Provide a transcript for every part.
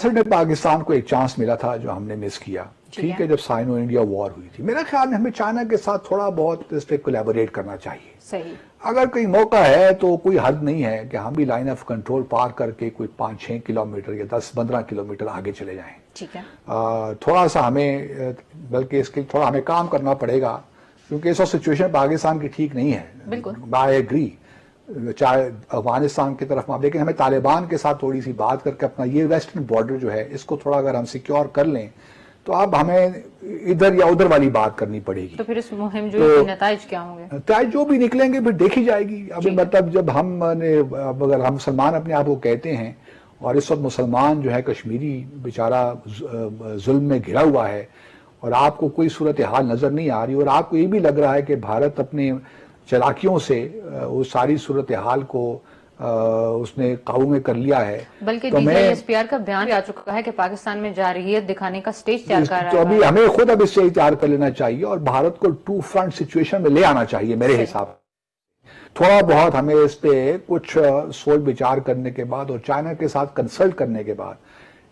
66 में पाकिस्तान को एक चांस मिला था जो हमने मिस किया, ठीक है, जब साइनो इंडिया वॉर हुई थी। मेरा ख्याल में हमें चाइना के साथ थोड़ा बहुत इस पे कोलैबोरेट करना चाहिए। सही। अगर कोई मौका है तो कोई हद नहीं है कि हम भी लाइन ऑफ कंट्रोल पार करके कोई 5-6 किलोमीटर या 10-15 किलोमीटर आगे चले जाएं। ठीक है। थोड़ा सा हमें, बल्कि इसके थोड़ा हमें काम करना पड़ेगा, क्योंकि इस सिचुएशन पाकिस्तान की ठीक नहीं है। बिल्कुल, आई एग्री, चाहे अफगानिस्तान की तरफ, लेकिन हमें तालिबान के साथ थोड़ी सी बात करके अपना ये वेस्टर्न बॉर्डर जो है इसको थोड़ा अगर हम सिक्योर कर लें तो अब हमें इधर या उधर वाली बात करनी पड़ेगी। तो फिर इस मुहिम जो नतीजे क्या होंगे? नतीजे जो भी निकलेंगे फिर देखी जाएगी। अभी मतलब जब अगर हम मुसलमान अपने आप को कहते हैं और इस वक्त मुसलमान जो है कश्मीरी बेचारा जुल्म में घिरा हुआ है और आपको कोई सूरत हाल नजर नहीं आ रही और आपको ये भी लग रहा है कि भारत अपने चालाकियों से उस सारी सूरत हाल को उसने काबू में कर लिया है, बल्कि तो DGISPR का बयान आ चुका है कि पाकिस्तान में जारहियत दिखाने का स्टेज तैयार कर रहा है। तो अभी हमें खुद अब स्टेज तैयार कर लेना चाहिए और भारत को 2 फ्रंट सिचुएशन में ले आना चाहिए मेरे हिसाब से। थोड़ा बहुत हमें इस पे कुछ सोच विचार करने के बाद और चाइना के साथ कंसल्ट करने के बाद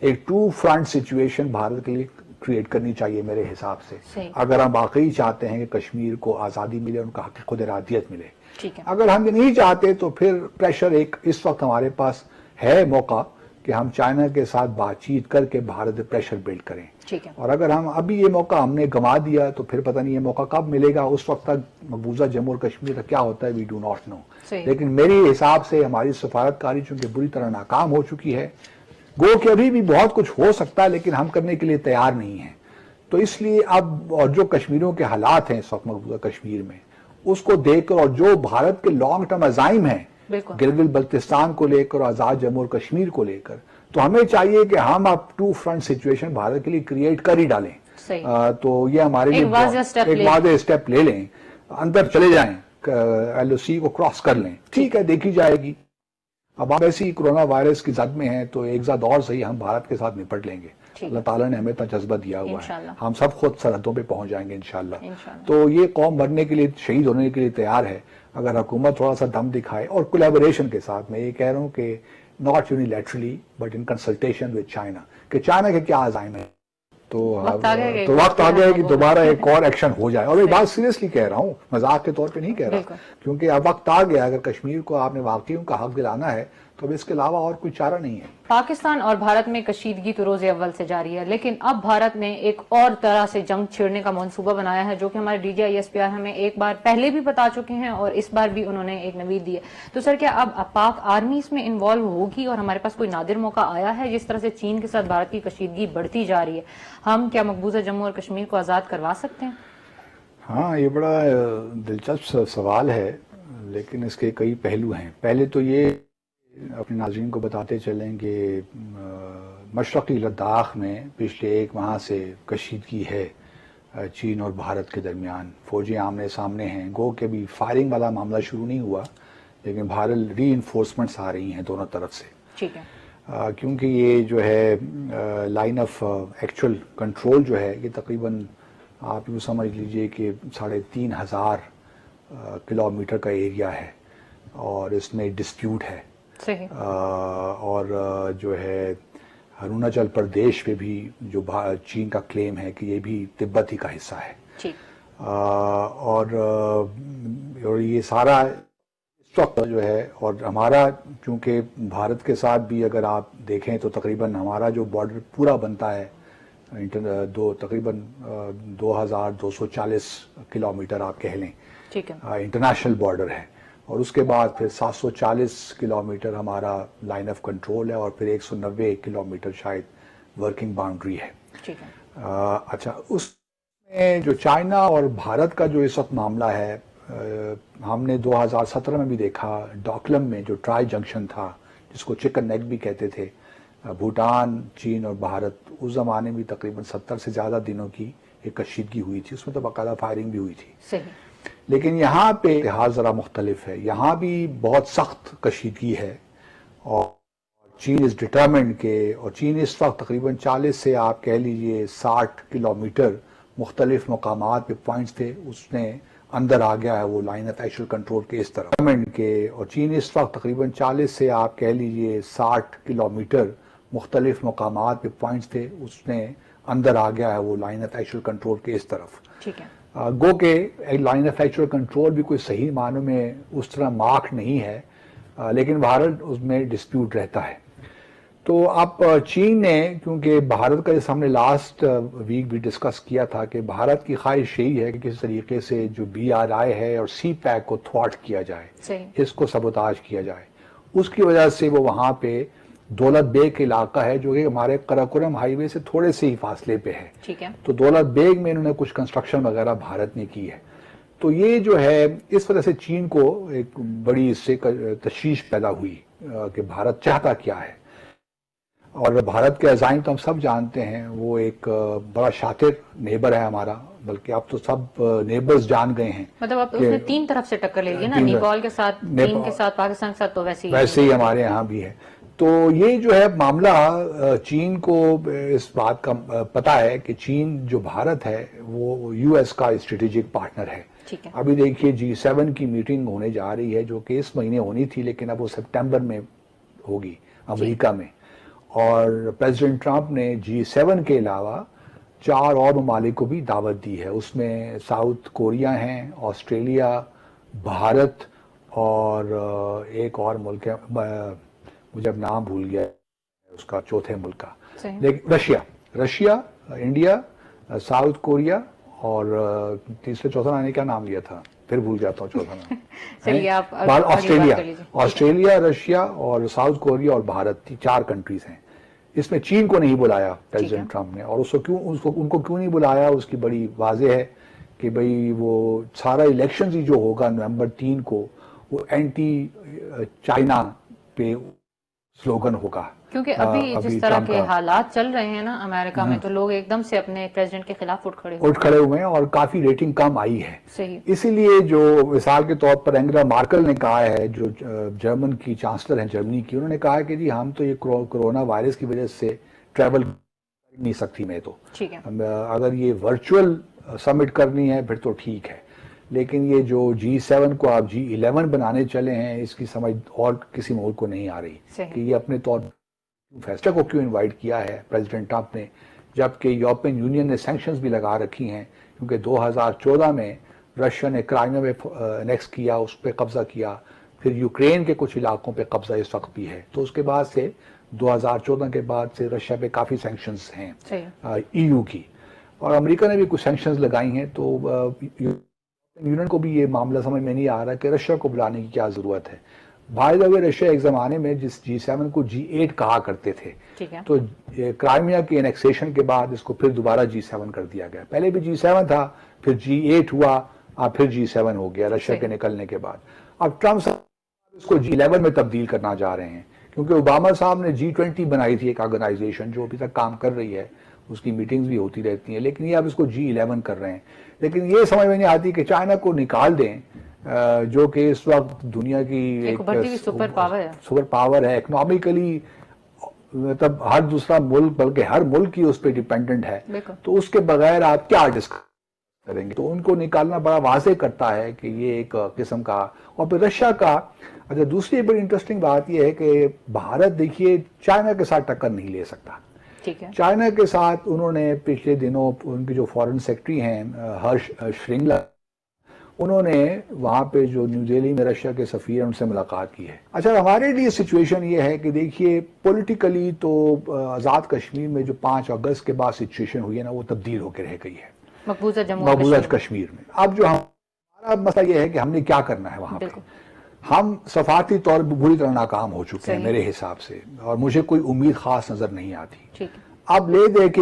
एक 2 फ्रंट सिचुएशन भारत के लिए क्रिएट करनी चाहिए मेरे हिसाब से, अगर हम वाकई चाहते हैं कि कश्मीर को आज़ादी मिले, उनका हक खुद इरादियत मिले। अगर हम ये नहीं चाहते तो फिर प्रेशर एक इस वक्त हमारे पास है मौका कि हम चाइना के साथ बातचीत करके भारत पे प्रेशर बिल्ड करें। और अगर हम अभी ये मौका हमने गंवा दिया तो फिर पता नहीं ये मौका कब मिलेगा, उस वक्त तक मकबूजा जम्मू और कश्मीर तक क्या होता है वी डू नॉट नो। लेकिन मेरे हिसाब से हमारी सफारतकारी चूंकि बुरी तरह नाकाम हो चुकी है, गो कि अभी भी बहुत कुछ हो सकता है लेकिन हम करने के लिए तैयार नहीं है। तो इसलिए अब और जो कश्मीरियों के हालात हैं इस वक्त मकबूजा कश्मीर में, उसको देखकर और जो भारत के लॉन्ग टर्म अजाइम है गिलगित बल्तिस्तान को लेकर और आजाद जम्मू और कश्मीर को लेकर, तो हमें चाहिए कि हम अब 2 फ्रंट सिचुएशन भारत के लिए क्रिएट कर ही डालें। तो ये हमारे लिए एक वाज़ेह स्टेप ले लें, अंदर चले जाएं, LOC को क्रॉस कर लें, ठीक है, देखी जाएगी। अब हम ऐसी कोरोना वायरस की जद में हैं तो एक ज़द और सही हम भारत के साथ निपट लेंगे। अल्लाह ताला ने हमें इतना जज्बा दिया हुआ है, हम सब खुद सरहदों पे पहुंच जाएंगे इंशाल्लाह। तो ये कौम बनने के लिए, शहीद होने के लिए तैयार है अगर हुकूमत थोड़ा सा दम दिखाए और कोलैबोरेशन के साथ। मैं ये कह रहा हूँ कि not unilaterally but in consultation with China, कि चाइना के क्या अज़ाइम है। तो वक्त आ गया है कि दोबारा एक और एक्शन हो जाए। और मैं बात सीरियसली कह रहा हूँ, मजाक के तौर पे नहीं कह रहा, क्योंकि अब वक्त आ गया, अगर कश्मीर को आपने वाकई उनका हक दिलाना है तो अब इसके अलावा और कोई चारा नहीं है। पाकिस्तान और भारत में कशीदगी तो रोज़े अव्वल से जारी है, लेकिन अब भारत ने एक और तरह से जंग छेड़ने का मंसूबा बनाया है, जो कि हमारे DGISPR हमें एक बार पहले भी बता चुके हैं और इस बार भी उन्होंने एक नवीद दी है। तो सर, क्या अब पाक आर्मी इसमें इन्वॉल्व होगी और हमारे पास कोई नादिर मौका आया है? जिस तरह से चीन के साथ भारत की कशीदगी बढ़ती जा रही है, हम क्या मकबूजा जम्मू और कश्मीर को आज़ाद करवा सकते हैं? हाँ, ये बड़ा दिलचस्प सवाल है, लेकिन इसके कई पहलू हैं। पहले तो ये अपने नाज़रीन को बताते चलें कि मशरक़ी लद्दाख में पिछले 1 माह से कशीदगी है चीन और भारत के दरमियान। फौजें आमने सामने हैं, गो के भी फायरिंग वाला मामला शुरू नहीं हुआ, लेकिन भारत री-इन्फोर्समेंट्स आ रही हैं दोनों तरफ से। ठीक है। क्योंकि ये जो है लाइन ऑफ एक्चुअल कंट्रोल जो है ये तकरीबन आप यूँ समझ लीजिए कि 3500 किलोमीटर का एरिया है और इसमें डिस्प्यूट है। और जो है अरुणाचल प्रदेश पे भी जो चीन का क्लेम है कि ये भी तिब्बत ही का हिस्सा है। और ये सारा इस वक्त जो है, और हमारा चूंकि भारत के साथ भी अगर आप देखें तो तकरीबन हमारा जो बॉर्डर पूरा बनता है तकरीबन 2240 किलोमीटर आप कह लें, इंटरनेशनल बॉर्डर है। और उसके बाद फिर 740 किलोमीटर हमारा लाइन ऑफ कंट्रोल है और फिर 190 किलोमीटर शायद वर्किंग बाउंड्री है। ठीक है। अच्छा, उसमें जो चाइना और भारत का जो इस वक्त मामला है, हमने 2017 में भी देखा डॉकलम में जो ट्राई जंक्शन था, जिसको चिकन नेक भी कहते थे, भूटान, चीन और भारत, उस जमाने में तकरीबन 70 से ज़्यादा दिनों की एक कशीदगी हुई थी, उसमें तो बाकायदा फायरिंग भी हुई थी। सही। लेकिन यहाँ पे इतिहास ज़रा मुख्तलिफ है, यहाँ भी बहुत सख्त कशीदगी है और चीन इज़ डिटरमिन्ड के, और चीन इस वक्त तकरीबन 40 से आप कह लीजिए 60 किलोमीटर मुख्तलिफ मकामात पे पॉइंट्स थे, उसने अंदर आ गया है वो लाइन ऑफ एक्चुअल कंट्रोल के इस तरफ के। और चीन इस वक्त तकरीबन 40 से आप कह लीजिए 60 किलोमीटर मुख्तलिफ मकामात पे पॉइंट्स थे, उसने अंदर आ गया है वो लाइन ऑफ एक्चुअल कंट्रोल के इस तरफ। ठीक है। गो के लाइन ऑफ एक्चुअल कंट्रोल भी कोई सही मानों में उस तरह मार्क नहीं है, लेकिन भारत उसमें डिस्प्यूट रहता है। तो अब चीन ने, क्योंकि भारत का जैसे हमने लास्ट वीक भी डिस्कस किया था कि भारत की ख्वाहिश यही है कि किसी तरीके से जो BRI है और CPEC को थ्वाट किया जाए, इसको सबोताज किया जाए। उसकी वजह से वो वहाँ पे दौलत बेग इलाका है जो कि हमारे कराकोरम हाईवे से थोड़े से ही फासले पे है। ठीक है। तो दौलत बेग में इन्होंने कुछ कंस्ट्रक्शन वगैरह भारत ने की है। तो ये जो है, इस वजह से चीन को एक बड़ी इससे तशवीश पैदा हुई कि भारत चाहता क्या है। और भारत के अज़ाइम तो हम सब जानते हैं, वो एक बड़ा शातिर नेबर है हमारा, बल्कि अब तो सब नेबर्स जान गए हैं। मतलब अब उसने 3 तरफ से टक्कर ले ली ना, नेपाल के साथ, चीन के साथ, पाकिस्तान के साथ, तो वैसे ही हमारे यहाँ भी है। तो ये जो है मामला, चीन को इस बात का पता है कि चीन जो भारत है वो US का स्ट्रेटेजिक पार्टनर है। ठीक है। अभी देखिए G7 की मीटिंग होने जा रही है जो कि इस महीने होनी थी, लेकिन अब वो सितंबर में होगी अमेरिका में। और प्रेसिडेंट ट्रंप ने G7 के अलावा 4 और ममालिक को भी दावत दी है। उसमें साउथ कोरिया हैं, ऑस्ट्रेलिया, भारत और एक और मुल्क है, मुझे अब नाम भूल गया उसका, चौथे मुल्क का, लेकिन रशिया, इंडिया, साउथ कोरिया और तीसरे चौथा आने का नाम लिया था, फिर भूल जाता हूँ चौथा नाम। चलिए आप ऑस्ट्रेलिया, रशिया और साउथ कोरिया और भारत, 4 कंट्रीज हैं। इसमें चीन को नहीं बुलाया प्रेसिडेंट ट्रंप ने। और उनको क्यों नहीं बुलाया, उसकी बड़ी वाज़ेह है कि भाई वो सारा इलेक्शन ही जो होगा नवंबर 3 को, वो एंटी चाइना पे स्लोगन होगा। क्योंकि अभी जिस तरह के हालात चल रहे हैं ना अमेरिका में, तो लोग एकदम से अपने प्रेसिडेंट के खिलाफ उठ खड़े हुए हैं और काफी रेटिंग कम आई है। सही। इसीलिए जो मिसाल के तौर पर एंगेला मार्केल ने कहा है, जो जर्मन की चांसलर हैं जर्मनी की, उन्होंने कहा है कि जी हम तो ये कोरोना वायरस की वजह से ट्रैवल नहीं सकती मैं तो, ठीक है, अगर ये वर्चुअल समिट करनी है फिर तो ठीक है, लेकिन ये जो G7 को आप G11 बनाने चले हैं, इसकी समझ और किसी मुल्क को नहीं आ रही कि ये अपने तौर फैसला को क्यों इनवाइट किया है प्रेसिडेंट ट्रंप ने, जबकि यूरोपियन यूनियन ने सैंक्शंस भी लगा रखी हैं, क्योंकि 2014 में रशिया ने क्राइमिया में एनेक्स किया, उस पर कब्जा किया, फिर यूक्रेन के कुछ इलाकों पे कब्जा इस वक्त भी है। तो उसके बाद से 2014 के बाद से रशिया पे काफ़ी सैंक्शंस हैं EU की, और अमेरिका ने भी कुछ सैंक्शंस लगाई हैं। तो यूनियन को भी ये मामला समझ में नहीं आ रहा कि रशिया को बुलाने की क्या ज़रूरत है। बाय द वे, रशिया एक ज़माने में जिस G7 को G8 कहा करते थे, ठीक है, तो क्राइमिया के एनेक्सेशन के बाद इसको फिर दोबारा G7 कर दिया गया। पहले भी G7 था, फिर G8 हुआ, अब फिर G7 हो गया रशिया के निकलने के बाद। अब ट्रंप इसको G11 में तब्दील करना चाह रहे हैं, क्योंकि ओबामा साहब ने G20 बनाई थी, एक ऑर्गेनाइजेशन जो अभी तक काम कर रही है, उसकी मीटिंग्स भी होती रहती हैं, लेकिन ये अब इसको G11 कर रहे हैं। लेकिन ये समझ में नहीं आती कि चाइना को निकाल दें, जो कि इस वक्त दुनिया की एक सुपर पावर है, इकोनॉमिकली, मतलब हर दूसरा मुल्क, बल्कि हर मुल्क की उस पर डिपेंडेंट है। तो उसके बगैर आप क्या डिस्कस करेंगे? तो उनको निकालना बड़ा वाज़ेह करता है कि ये एक किस्म का। और फिर रशिया का, अच्छा, दूसरी बड़ी इंटरेस्टिंग बात यह है कि भारत देखिए चाइना के साथ टक्कर नहीं ले सकता। ठीक है। चाइना के साथ उन्होंने पिछले दिनों उनके जो फॉरेन सेक्रेटरी हैं हर्ष श्रिंगला, उन्होंने वहाँ पे जो न्यू दिल्ली में रशिया के सफ़ीर हैं उनसे मुलाकात की है। अच्छा, हमारे लिए सिचुएशन ये है कि देखिए पॉलिटिकली तो आज़ाद कश्मीर में जो 5 अगस्त के बाद सिचुएशन हुई है ना, वो तब्दील होकर रह गई है मकबूजा कश्मीर में। अब जो हमारा मसला ये है कि हमने क्या करना है वहाँ पे। हम सफारती तौर पर बुरी तरह नाकाम हो चुके हैं मेरे हिसाब से, और मुझे कोई उम्मीद खास नजर नहीं आती। अब ले दे के